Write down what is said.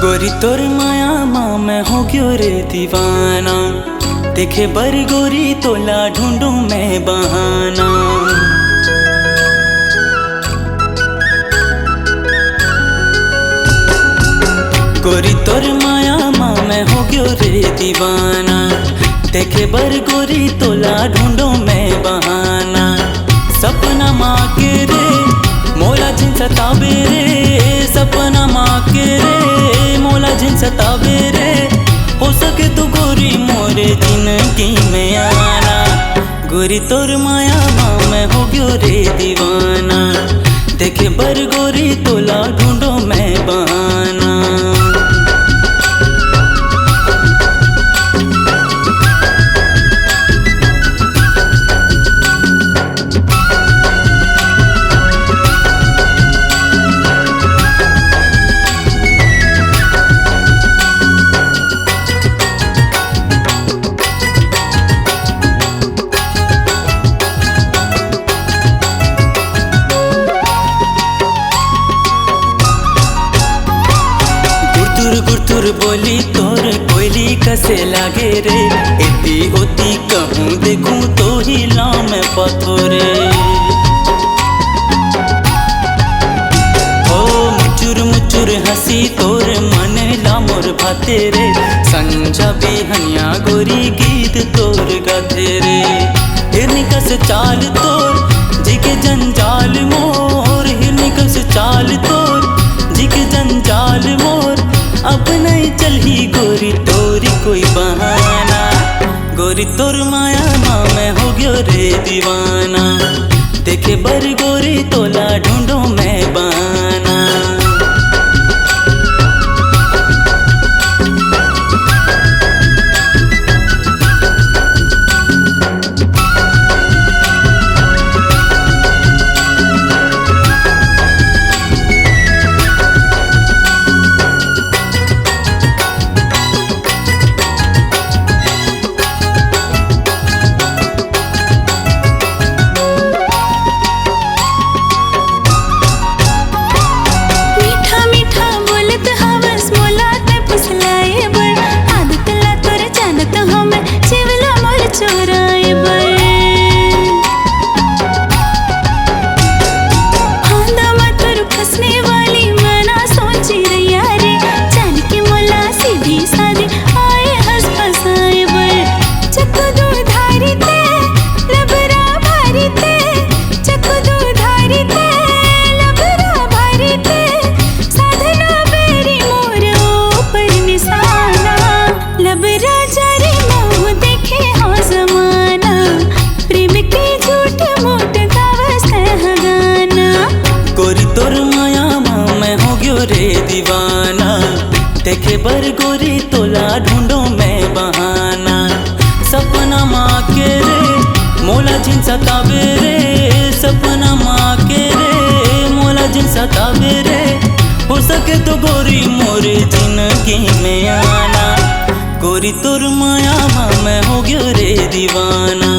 गोरी तोर माया माँ मैं हो गयो रे दीवाना। देखे बर गोरी तोला ढूंढूं मैं बहाना। गोरी तोर माया माँ मैं हो गयो रे दीवाना। देखे बर गोरी तोला ढूंढूं मैं बहाना। सपना माँ के रे मोला जिन सतावे रे। सपना माँ के रे मोला जिन सतावे रे। हो सके तो गोरी मोरे जिंदगी में आना। गोरी तोर माया माँ मैं हो गयो रे दीवाना। देखे बर गोरी तोला ढूंढो मैं बहाना। गुरतुर बोली तोर कोयली कसे लागे रे। एती ओती कहूँ देखूँ तो ही लाम पथोरे। ओ मुचुर मुचुर हंसी तोर मन ला मोर भाते रे। संजा बिहनिया गोरी गीत तोर गाते रे। हिरनी कस चाल तोर जिके जंजाल मोर। हिरनी कस चाल तोर जिके जंजाल मोर। अब नहीं चली गोरी तोरी कोई बहाना। गोरी तोर माया माँ मैं हो गयो रे दीवाना। देखे बर गोरी तोला ढूंढो मैं बहाना। देखे बर गोरी तोला ढूंढो मैं बहाना। सपना माँ के रे मोला जिन सतावे रे। सपना माँ के रे मोला जिन सतावे रे। हो सके तो गोरी मोरे जिंदगी में आना। गोरी तोर माया माँ मैं हो गयो रे दीवाना।